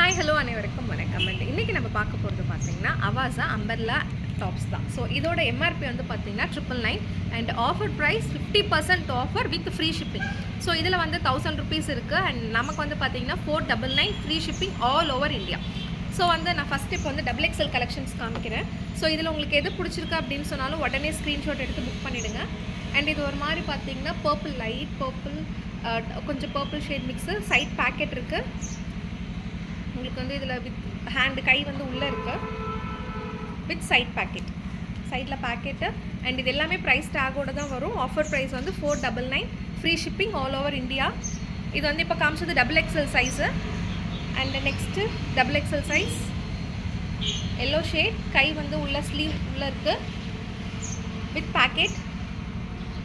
Hi hello அனைவருக்கும் வணக்கம். இன்றைக்கி நம்ம பார்க்க போகிறது பார்த்தீங்கன்னா அவாசா அம்பர்லா டாப்ஸ் தான். ஸோ இதோட எம்ஆர்பி வந்து பார்த்தீங்கன்னா 999 and offer price 50% offer with free shipping. So இதில் வந்து 1000 ருபீஸ் இருக்குது அண்ட் நமக்கு வந்து பார்த்தீங்கன்னா 499 free shipping all over India. So வந்து நான் ஃபஸ்ட் இப்போ வந்து XXL கலெக்ஷன்ஸ் காமிக்கிறேன். ஸோ இதில் உங்களுக்கு எது பிடிச்சிருக்கு அப்படின்னு சொன்னாலும் உடனே ஸ்க்ரீன்ஷாட் எடுத்து புக் பண்ணிவிடுங்க. அண்ட் இது ஒரு மாதிரி பார்த்தீங்கன்னா பர்பிள், லைட் பர்பிள், கொஞ்சம் purple shade mix, side pocket இருக்குது. உங்களுக்கு வந்து இதில் வித் ஹேண்டு கை வந்து உள்ளே இருக்குது வித் சைட் பேக்கெட், சைடில் பேக்கெட்டு. அண்ட் இது எல்லாமே ப்ரைஸ் டேகோடு தான் வரும். ஆஃபர் ப்ரைஸ் வந்து 499 free shipping all over India. இது வந்து இப்போ காமிச்சது XXL size. And next XXL size yellow shade, கை வந்து உள்ள ஸ்லீவ் உள்ளே இருக்குது வித் பேக்கெட்,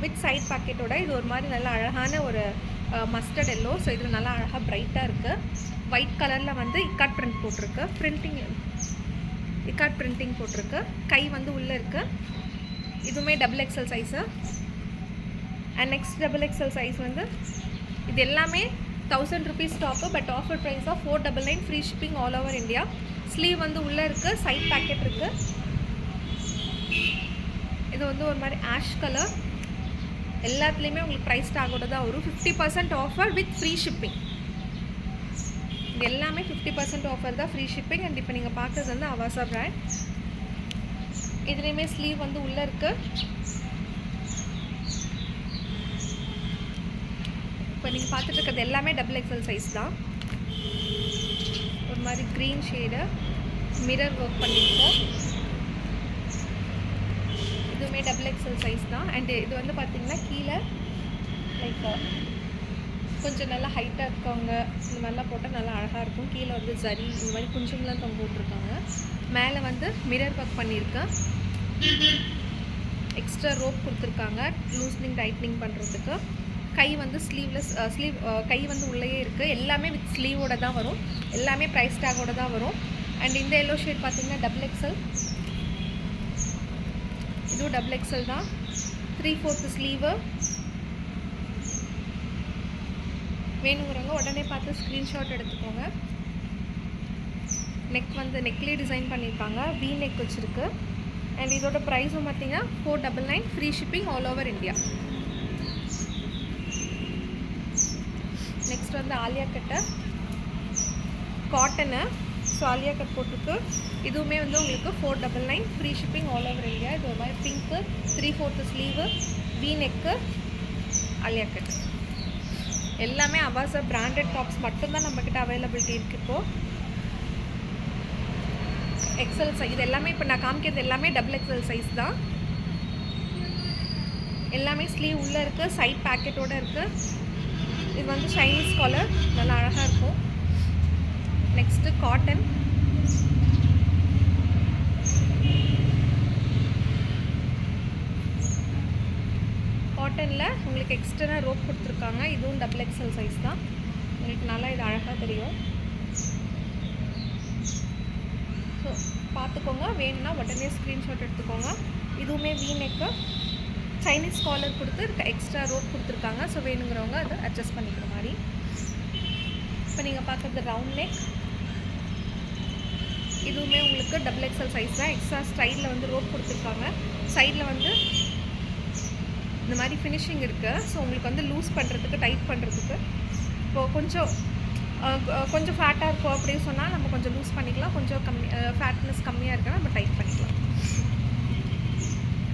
வித் சைட் பேக்கெட்டோட. இது ஒரு மாதிரி நல்லா அழகான ஒரு மஸ்டர்ட் எல்லோ. ஸோ இதில் நல்லா அழகாக ப்ரைட்டாக இருக்குது. ஒயிட் கலரில் வந்து இக்காட் பிரிண்ட் போட்டிருக்கு, இக்காட் பிரிண்டிங் போட்டிருக்கு. கை வந்து உள்ளே இருக்குது. இதுவுமே XXL size. And next XXL size வந்து இது எல்லாமே 1000 ருபீஸ் டாப்பு. பட் ஆஃபர் ப்ரைஸாக 499 free shipping all over India. Sleeve வந்து உள்ளே இருக்குது, சைட் பேக்கெட் இருக்குது. இது வந்து ஒரு மாதிரி ஆஷ் கலர். எல்லாத்துலேயுமே உங்களுக்கு ப்ரைஸ் டேகோட தான் வரும். 50% ஆஃபர் வித் ஃப்ரீ ஷிப்பிங். இது எல்லாமே 50% ஆஃபர் தான், ஃப்ரீ ஷிப்பிங். அண்ட் இப்போ நீங்கள் பார்க்குறது வந்து அவாசா பிராண்ட். இதுலேயுமே ஸ்லீவ் வந்து உள்ளே இருக்குது. இப்போ நீங்கள் பார்த்துட்டு இருக்கிறது எல்லாமே XXL சைஸ் தான். ஒரு மாதிரி க்ரீன் ஷேடு, மிரர் ஒர்க் பண்ணியிருக்கோம். இதுவுமே XXL சைஸ் தான். அண்டு இது வந்து பார்த்திங்கன்னா கீழே லைக் கொஞ்சம் நல்லா ஹைட்டாக இருக்கவங்க இந்த மாதிரிலாம் போட்டால் நல்லா அழகாக இருக்கும். கீழே வந்து சரி இந்த மாதிரி குஞ்சம்லாம் தொங்க போட்டிருக்காங்க. மேலே வந்து மிரர் ஒர்க் பண்ணியிருக்கேன். எக்ஸ்ட்ரா ரோப் கொடுத்துருக்காங்க லூஸ்னிங் டைட்னிங் பண்ணுறதுக்கு. கை வந்து ஸ்லீவ் கை வந்து உள்ளேயே இருக்குது. எல்லாமே வித் ஸ்லீவோட தான் வரும். எல்லாமே ப்ரைஸ் டேகோட தான் வரும். அண்ட் இந்த எல்லோ ஷேட் பார்த்திங்கன்னா XXL. இதுவும் XXL தான். 3/4 ஸ்லீவு. வேணுங்கிறவங்க உடனே பார்த்து ஸ்க்ரீன்ஷாட் எடுத்துக்கோங்க. நெக் வந்து நெக்லேயே டிசைன் பண்ணியிருக்காங்க, வி நெக் வச்சுருக்கு. அண்ட் இதோட ப்ரைஸும் பார்த்தீங்கன்னா 499 free shipping all over India. Next வந்து ஆலியா கட்டை காட்டனு. ஸோ ஆலியா கட் போட்டிருக்கு. இதுவுமே வந்து உங்களுக்கு 499 free shipping all over India. இது ஒரு மாதிரி pink, 3/4 sleeve, V neck, Alia cut. எல்லாமே அவாசா பிராண்டட் டாப்ஸ் மட்டும்தான் நம்மக்கிட்ட அவைலபிலிட்டி இருக்குது இப்போது. XL சைஸ் இது எல்லாமே இப்போ நான் காமிக்கிறது எல்லாமே XXL சைஸ் தான். எல்லாமே ஸ்லீவ் உள்ளே இருக்குது, சைட் பேக்கெட்டோடு இருக்குது. இது வந்து சைனீஸ் காலர், நல்லா அழகாக இருக்கும். Next cotton. காட்டனில் உங்களுக்கு எக்ஸ்ட்ரா ரோப் கொடுத்துருக்காங்க. இதுவும் XXL சைஸ் தான். உங்களுக்கு நல்லா இது அழகாக தெரியும். ஸோ பார்த்துக்கோங்க, வேணும்னா உடனே ஸ்க்ரீன்ஷாட் எடுத்துக்கோங்க. இதுவுமே வி நெக்கு, சைனீஸ் காலர் கொடுத்து எக்ஸ்ட்ரா ரோப் கொடுத்துருக்காங்க. ஸோ வேணுங்கிறவங்க அதை அட்ஜஸ்ட் பண்ணிக்கிற மாதிரி. இப்போ நீங்கள் பார்க்குறது ரவுண்ட் நெக். இதுவுமே உங்களுக்கு XXL சைஸ் தான். எக்ஸ்ட்ரா ஸ்டைலில் வந்து ரோப் கொடுத்துருக்காங்க. சைடில் வந்து இந்த மாதிரி ஃபினிஷிங் இருக்குது. ஸோ உங்களுக்கு வந்து லூஸ் பண்ணுறதுக்கு, டைட் பண்ணுறதுக்கு. இப்போது கொஞ்சம் ஃபேட்டாக இருக்கும் அப்படின்னு சொன்னால் நம்ம கொஞ்சம் லூஸ் பண்ணிக்கலாம். கொஞ்சம் ஃபேட்னஸ் கம்மியாக இருக்குன்னா நம்ம டைட் பண்ணிக்கலாம்.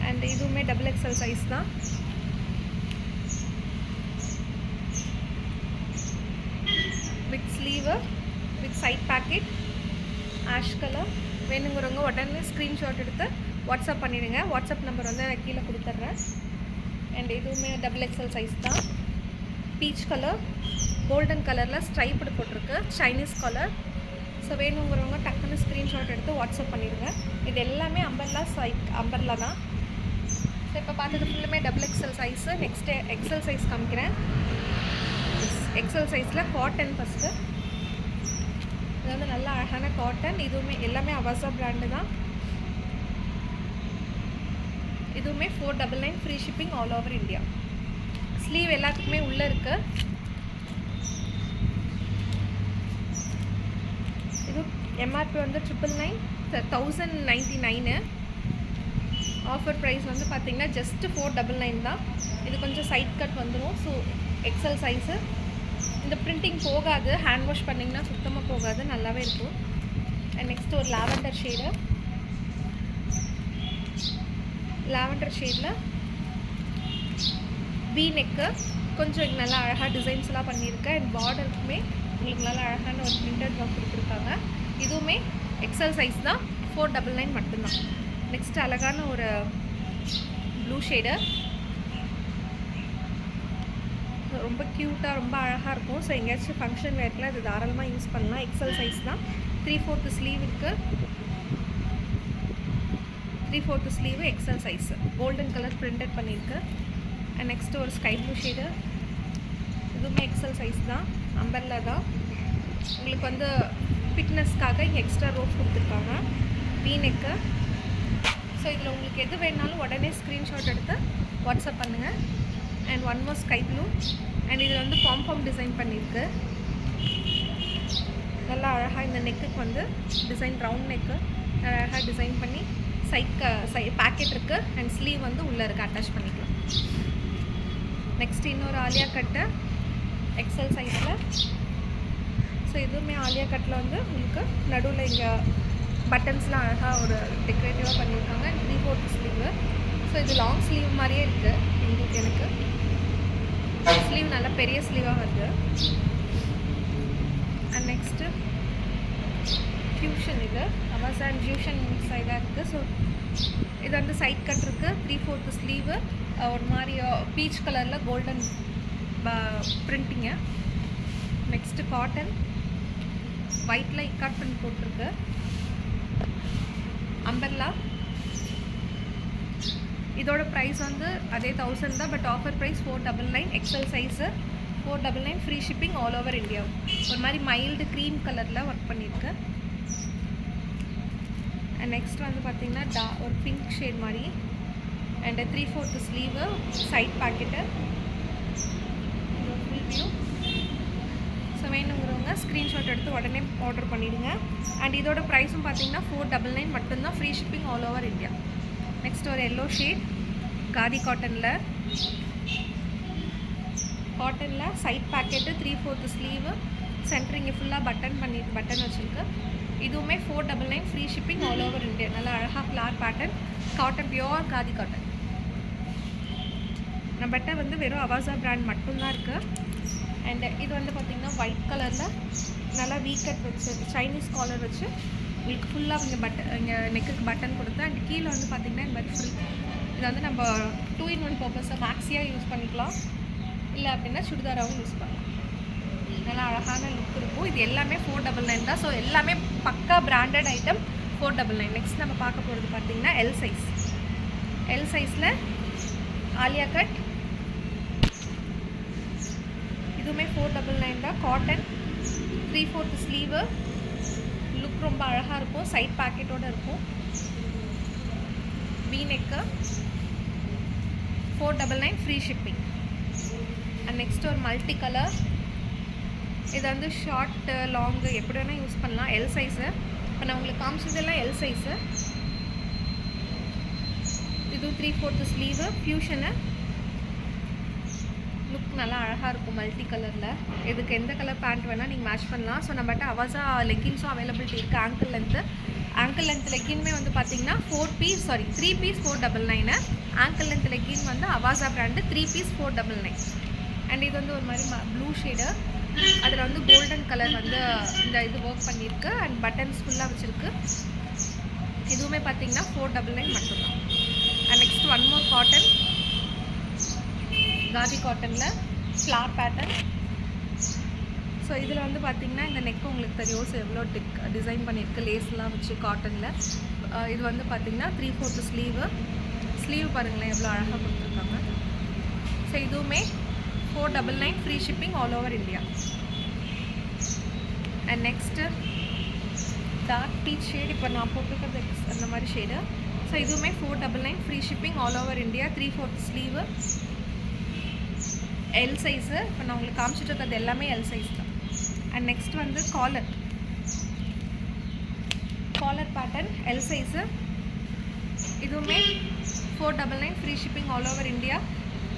அண்ட் இதுவுமே XXL சைஸ் தான். With sleeve, with side pocket, ash colour. வேணுங்கிறவங்க உடனே ஸ்க்ரீன்ஷாட் எடுத்து வாட்ஸ்அப் பண்ணிடுங்க. வாட்ஸ்அப் நம்பர் வந்து நான் கீழே கொடுத்துட்றேன். அண்ட் இதுவுமே XXL சைஸ் தான். பீச் கலர், கோல்டன் கலரில் ஸ்ட்ரைப்டு போட்டிருக்கு, சைனீஸ் கலர். ஸோ வேணுங்கிறவங்க டக்குன்னு ஸ்க்ரீன்ஷாட் எடுத்து வாட்ஸ்அப் பண்ணிடுங்க. இது எல்லாமே அம்பர்லா தான். ஸோ இப்போ பார்த்தது ஃபுல்லுமே XXL size. Next XL size காமிக்கிறேன். XL சைஸில் காட்டன் ஃபஸ்ட்டு. இது வந்து நல்லா அழகான காட்டன். இதுவுமே எல்லாமே அவாசா பிராண்டு தான். இதுவுமே 499 free shipping all over India. Sleeve எல்லாத்துக்குமே உள்ளே இருக்குது. எம்ஆர்பி வந்து 999 1099. ஆஃபர் ப்ரைஸ் வந்து பார்த்திங்கன்னா ஜஸ்ட் 499 தான். இது கொஞ்சம் சைட் கட் வந்துடும். So XL size. இந்த பிரிண்டிங் போகாது, ஹேண்ட் வாஷ் பண்ணிங்கன்னா சுத்தமாக போகாது, நல்லாவே இருக்கும். அண்ட் நெக்ஸ்ட் ஒரு லாவெண்டர் ஷேடு. லாவெண்டர் ஷேடில் வி நெக்கு, கொஞ்சம் நல்லா அழகாக டிசைன்ஸ்லாம் பண்ணியிருக்கேன். அண்ட் பார்டருக்குமே உங்களுக்கு நல்லா அழகான ஒரு பிரிண்டட் ஒர்க் கொடுத்துருக்காங்க. இதுவுமே எக்ஸல் சைஸ் தான், 499 மட்டும்தான். நெக்ஸ்ட் அழகான ஒரு ப்ளூ ஷேடு, ரொம்ப க்யூட்டாக ரொம்ப அழகாக இருக்கும். ஸோ எங்கேயாச்சும் ஃபங்க்ஷன் வேர்க்கில் இது தாராளமாக யூஸ் பண்ணலாம். எக்ஸல் சைஸ் தான். 3/4 ஸ்லீவ் இருக்குது. 3/4 sleeve XL size. Golden colour printed பண்ணியிருக்கு. அண்ட் நெக்ஸ்ட்டு ஒரு ஸ்கை ப்ளூ ஷேடு, இதுவுமே எக்ஸல் சைஸ் தான், அம்பர்லா தான். உங்களுக்கு வந்து ஃபிட்னஸ்க்காக இங்கே எக்ஸ்ட்ரா ரோப் கொடுத்துருக்காங்க. V neck. ஸோ இதில் உங்களுக்கு எது வேணாலும் உடனே ஸ்க்ரீன்ஷாட் எடுத்து வாட்ஸ்அப் பண்ணுங்கள். And one more sky blue. And இதில் வந்து பாம் டிசைன் பண்ணியிருக்கு. நல்லா அழகாக இந்த நெக்குக்கு வந்து டிசைன், ரவுண்ட் நெக்கு அழகாக டிசைன் பண்ணி பேக்கெட் இருக்குது. அண்ட் ஸ்லீவ் வந்து உள்ளே இருக்குது, அட்டாச் பண்ணிக்கலாம். நெக்ஸ்ட் இன்னொரு ஆலியா கட்டு எக்ஸல் சைஸில். ஸோ இதுவுமே ஆலியா கட்டில் வந்து உங்களுக்கு நடுவில் இங்கே பட்டன்ஸ்லாம் அழகாக ஒரு டெக்கரேட்டிவாக பண்ணியிருக்காங்க. 3/4 ஸ்லீவு. ஸோ இது லாங் ஸ்லீவ் மாதிரியே இருக்குது உங்களுக்கு. எனக்கு ஸ்லீவ் நல்லா பெரிய ஸ்லீவாக வருது. And next fusion. இது அவாசா அண்ட் ஃபியூஷன் சைடாக இருக்குது. ஸோ இது வந்து சைட் கட் இருக்குது. 3/4 ஸ்லீவு, ஒரு மாதிரி பீச் கலரில் கோல்டன் பிரிண்டிங்கு. நெக்ஸ்ட்டு காட்டன், ஒயிட்டில் இக்காட் பண்ணி போட்டிருக்கு. அம்பர்லா. இதோட ப்ரைஸ் வந்து அதே 1000 தான், but offer price 499. XL size 499, free shipping all over India. ஒரு மாதிரி மைல்டு க்ரீம் கலரில் ஒர்க் பண்ணியிருக்கு. அண்ட் நெக்ஸ்ட் வந்து பார்த்திங்கன்னா ஒரு பிங்க் ஷேட் மாதிரி. And 3/4 sleeve, side pocket, full view. So வேணுங்கிறவங்க ஸ்க்ரீன்ஷாட் எடுத்து உடனே ஆர்டர் பண்ணிவிடுங்க. அண்ட் இதோட ப்ரைஸும் பார்த்திங்கன்னா 499 மட்டும்தான், free shipping all over India. Next ஒரு எல்லோ ஷேட் காதி காட்டனில் சைட் பேக்கெட்டு, 3/4 ஸ்லீவு, சென்டர் இங்கே ஃபுல்லாக பட்டன் வச்சுருக்கு. இதுவுமே 499, free shipping all over India. நல்லா அழகாக floral pattern, cotton, pure khadi cotton. நம்மகிட்ட வந்து வெறும் அவாசா பிராண்ட் மட்டும்தான் இருக்குது. அண்ட் இது வந்து பார்த்திங்கன்னா ஒயிட் கலரில் நல்லா வீக்கட் வச்சு சைனீஸ் காலர் வச்சு உங்களுக்கு ஃபுல்லாக இங்கே நெக்குக்கு பட்டன் கொடுத்து. அண்ட் கீழே வந்து பார்த்திங்கன்னா இந்த மாதிரி ஃபுல் இது வந்து நம்ம 2-in-1 பர்பஸை மேக்ஸியாக யூஸ் பண்ணிக்கலாம், இல்லை அப்படின்னா சுடிதாராகவும் யூஸ் பண்ணலாம். நல்லா அழகான லுக் இருக்கும். இது எல்லாமே 499 தான். ஸோ எல்லாமே பக்கா பிராண்டட் ஐட்டம், 499. நெக்ஸ்ட் நம்ம பார்க்க போகிறது பார்த்திங்கன்னா எல் சைஸ். எல் சைஸில் ஆலியா கட். இதுவுமே 499 தான். காட்டன், 3/4 ஸ்லீவு, லுக் ரொம்ப அழகாக இருக்கும். சைட் பாக்கெட்டோடு இருக்கும். We neck, 499, free shipping. And next ஒரு மல்டி கலர். இது வந்து ஷார்ட்டு லாங்கு எப்படி வேணால் யூஸ் பண்ணலாம். L size. இப்போ நான் உங்களுக்கு காமிச்சதெல்லாம் எல் சைஸு. இதுவும் 3/4 ஸ்லீவு, ஃபியூஷனு. லுக் நல்லா அழகாக இருக்கும் மல்டி கலரில். இதுக்கு எந்த கலர் பேண்ட் வேணால் நீங்கள் மேட்ச் பண்ணலாம். ஸோ நம்மகிட்ட அவாசா லெக்கின்ஸும் அவைலபிலிட்டி இருக்குது. ஆங்கிள் லென்த் லெக்கின்மே வந்து பார்த்திங்கன்னா 3 பீஸ் 499. ஆங்கிள் லென்த் லெக்கின் வந்து அவாசா பிராண்டு, 3 பீஸ் 499. அண்ட் இது வந்து ஒரு மாதிரி ப்ளூ ஷேடு. அதில் வந்து கோல்டன் கலர் வந்து இந்த இது ஒர்க் பண்ணியிருக்கு. அண்ட் பட்டன்ஸ் ஃபுல்லாக வச்சுருக்கு. இதுவுமே பார்த்திங்கன்னா 499 மட்டும்தான். And next one more cotton, khadi காட்டனில் ஃப்ளார் பேட்டர்ன். ஸோ இதில் வந்து பார்த்திங்கன்னா இந்த நெக் உங்களுக்கு தெரியும். ஸோ எவ்வளோ டிசைன் பண்ணியிருக்கு லேஸ்லாம் வச்சு காட்டனில். இது வந்து பார்த்திங்கன்னா 3/4 ஸ்லீவ் பாருங்களேன் எவ்வளோ அழகாக கொடுத்துருக்காங்க. ஸோ இதுவுமே 499, free shipping all over India. And next dark peach shade. இப்போ நான் போட்டுருக்கிறது அந்த மாதிரி ஷேடு. ஸோ இதுவுமே 499, free shipping all over India. 3/4 sleeve, L size. இப்போ நான் உங்களுக்கு காமிச்சிட்டு இருக்கிறது எல்லாமே எல் சைஸ் தான். அண்ட் நெக்ஸ்ட் வந்து collar. Collar pattern L size, இதுவுமே 499 free shipping all over India.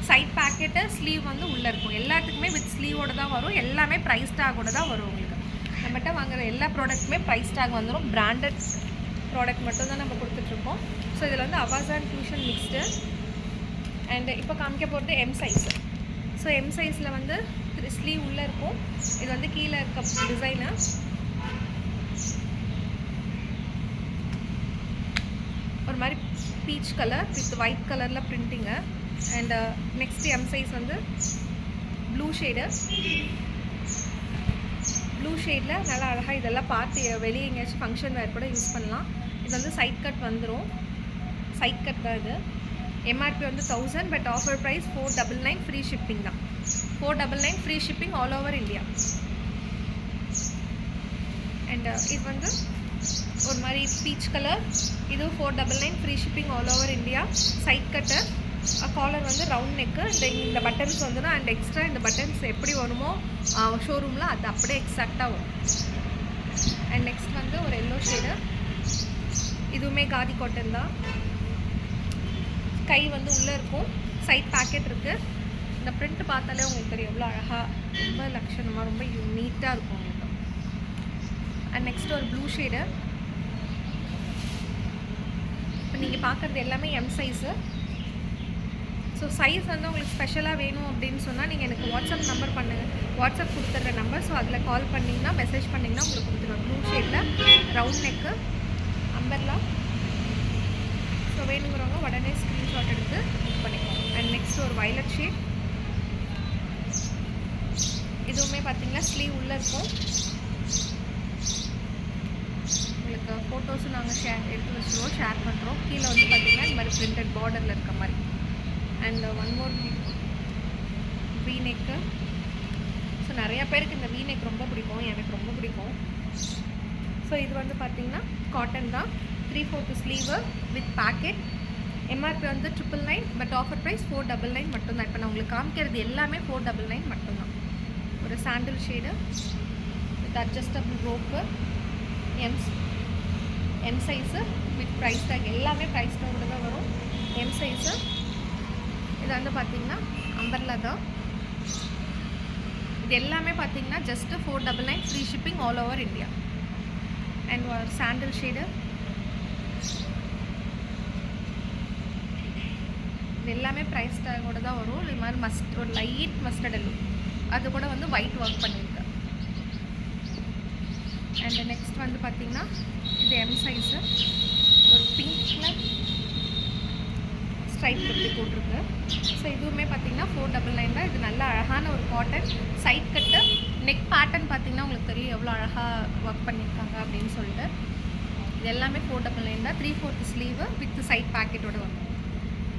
Side pocket sleeve வந்து உள்ளே இருக்கும். எல்லாத்துக்குமே வித் ஸ்லீவோடு தான் வரும். எல்லாமே ப்ரைஸ் டேக்கோட தான் வரும் உங்களுக்கு. நம்மகிட்ட வாங்குற எல்லா ப்ராடக்ட்டுமே ப்ரைஸ் டேக் வந்துடும். பிராண்டட் ப்ராடக்ட் மட்டும் தான் நம்ம கொடுத்துட்ருக்கோம். ஸோ இதில் வந்து Avaasa and fusion mixed. And இப்போ காமிக்க போகிறது எம் சைஸு. ஸோ எம் சைஸில் வந்து ஸ்லீவ் உள்ளே இருக்கும். இது வந்து கீழே இருக்க டிசைனு. ஒரு மாதிரி பீச் கலர் வித் ஒயிட் கலரில் printing. And next M size வந்து ப்ளூ ஷேடு. ப்ளூ ஷேடில் நல்லா அழகாக இதெல்லாம் பார்த்து வெளியே எங்கேயாச்சும் ஃபங்க்ஷன் வேர் கூட யூஸ் பண்ணலாம். இது வந்து சைட் கட் வந்துடும். சைட் கட் தான் இது. எம்ஆர்பி வந்து 1000, but offer price 499 free shipping தான். 499 free shipping all over India. And இது வந்து ஒரு மாதிரி பீச் கலர். இது 499 free shipping all over India. Side cut, collar வந்து ரவுண்ட் நெக்கு. இந்த பட்டன்ஸ் வந்துடும். அண்ட் எக்ஸ்ட்ரா இந்த பட்டன்ஸ் எப்படி வருமோ ஷோரூமில் அது அப்படியே எக்ஸாக்டாக வரும். அண்ட் நெக்ஸ்ட் வந்து ஒரு எல்லோ ஷேடு. இதுவுமே காதி காட்டன் தான். கை வந்து உள்ளே இருக்கும். சைட் பேக்கெட் இருக்குது. இந்த பிரிண்ட் பார்த்தாலே உங்களுக்கு தெரியும் எவ்வளோ அழகாக, ரொம்ப லட்சணமாக, ரொம்ப நீட்டாக இருக்கும் உங்களுக்கு. அண்ட் நெக்ஸ்ட் ஒரு ப்ளூ ஷேடு. இப்போ நீங்கள் பார்க்குறது எல்லாமே எம் சைஸு. ஸோ சைஸ் வந்து உங்களுக்கு ஸ்பெஷலாக வேணும் அப்படின்னு சொன்னால் நீங்கள் எனக்கு வாட்ஸ்அப் நம்பர் பண்ணுங்கள். வாட்ஸ்அப் கொடுத்துட்ற நம்பர். ஸோ அதில் கால் பண்ணிங்கன்னா, மெசேஜ் பண்ணிங்கன்னா உங்களுக்கு கொடுத்துருவோம். ப்ளூ ஷேடில் ரவுண்ட் நெக்கு, அம்பர்லா. ஸோ வேணுங்கிறவங்க உடனே ஸ்க்ரீன்ஷாட் எடுத்து புக் பண்ணிக்கோங்க. அண்ட் நெக்ஸ்ட் ஒரு வயலட் ஷேட். இதுவுமே பார்த்தீங்கன்னா ஸ்லீவ் உள்ளே இருக்கும். உங்களுக்கு ஃபோட்டோஸும் நாங்கள் எடுத்து வச்சுருவோம், ஷேர் பண்ணுறோம். கீழே வந்து பார்த்தீங்கன்னா இந்த மாதிரி பிரிண்டட் பார்டரில் இருக்க மாதிரி. அண்ட் ஒன் மோர் வீ நெக்கு. ஸோ நிறையா பேருக்கு இந்த வீ நெக் ரொம்ப பிடிக்கும், எனக்கு ரொம்ப பிடிக்கும். ஸோ இது வந்து பார்த்திங்கன்னா காட்டன் தான். 3/4 ஸ்லீவு வித் பேக்கெட். எம்ஆர்பி வந்து 999, பட் ஆஃபர் ப்ரைஸ் 499 மட்டும்தான். இப்போ நான் உங்களுக்கு காமிக்கிறது எல்லாமே 499 மட்டும்தான். ஒரு sandal shade with adjustable rope. M size with price tag. எல்லாமே ப்ரைஸ் டேக்கோட தான் வரும். M size. இது வந்து பார்த்திங்கன்னா அம்பர்லா தான். இது எல்லாமே பார்த்திங்கன்னா just 499 free shipping all over India. And ஒரு சாண்டில் ஷேடு. இது எல்லாமே ப்ரைஸ் டேக்கோட தான் வரும். இது மாதிரி ஒரு லைட் மஸ்டர்ட் எல்லோ, அது கூட வந்து ஒயிட் ஒர்க் பண்ணியிருக்கேன். அண்ட் நெக்ஸ்ட் வந்து பார்த்திங்கன்னா இது எம் சைஸு. ஒரு பிங்க்கில் ஸ்ட்ரைப் இப்படி போட்டிருக்கு. ஸோ இதுவுமே பார்த்திங்கன்னா 499 தான். இது நல்ல அழகான ஒரு cotton. Side cut. Neck pattern பார்த்திங்கன்னா உங்களுக்கு தெரியும் எவ்வளோ அழகாக ஒர்க் பண்ணியிருக்காங்க அப்படின்னு சொல்லிட்டு. இது எல்லாமே 499 தான். 3/4 ஸ்லீவு வித் சைட் பேக்கெட்டோட வரும்.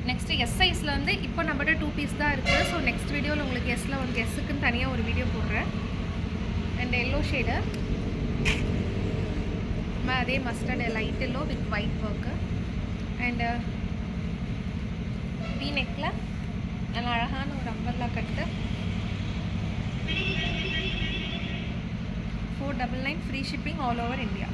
நெக்ஸ்ட்டு எஸ் சைஸில் வந்து இப்போ நம்மகிட்ட 2 பீஸ் தான் இருக்குது. ஸோ நெக்ஸ்ட் வீடியோவில் உங்களுக்கு எஸ்ஸில் வந்து எஸ்ஸுக்குன்னு தனியாக ஒரு வீடியோ போடுறேன். And yellow shade. அதே mustard light yellow with white work. And V நெக்கில் நல்ல அழகான ஒரு umbrella cut. 499 free shipping all over India.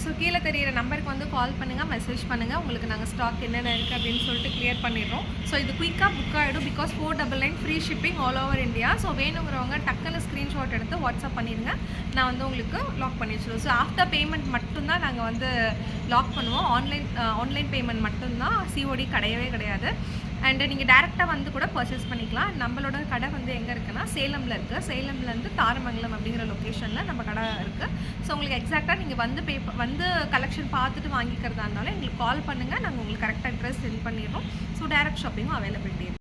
So கீழே தெரியிற நம்பருக்கு வந்து கால் பண்ணுங்கள், மெசேஜ் பண்ணுங்கள். உங்களுக்கு நாங்கள் ஸ்டாக் என்னென்ன இருக்குது அப்படின்னு சொல்லிட்டு கிளியர் பண்ணிடுறோம். ஸோ இது குயிக்காக புக் ஆகிடும். Because 499 free shipping all over India. So வேணுங்கிறவங்க டக்குன்னு ஸ்க்ரீன்ஷாட் எடுத்து வாட்ஸ்அப் பண்ணிடுங்க. நான் வந்து உங்களுக்கு லாக் பண்ணி வச்சுருவோம். ஸோ ஆஃப்டர் பேமெண்ட் மட்டும்தான் நாங்கள் வந்து லாக் பண்ணுவோம். ஆன்லைன் பேமெண்ட் மட்டும்தான். சிஓடி கிடையவே கிடையாது. அண்டு நீங்கள் டேரெக்டாக வந்து கூட பர்ச்சேஸ் பண்ணிக்கலாம். நம்மளோட கடை வந்து எங்கே இருக்குன்னா சேலமில் இருக்குது. சேலம்லேருந்து தாரமங்கலம் அப்படிங்கிற லொக்கேஷனில் நம்ம கடை இருக்குது. ஸோ உங்களுக்கு எக்ஸாக்டாக நீங்கள் வந்து கலெக்ஷன் பார்த்துட்டு வாங்கிக்கிறதா இருந்தாலும் எங்களுக்கு கால் பண்ணுங்கள். நாங்கள் உங்களுக்கு கரெக்டாக அட்ரஸ் சென்ட் பண்ணிடுறோம். ஸோ டேரெக்ட் ஷாப்பிங்கும் அவைலபிலிட்டி இருக்குது.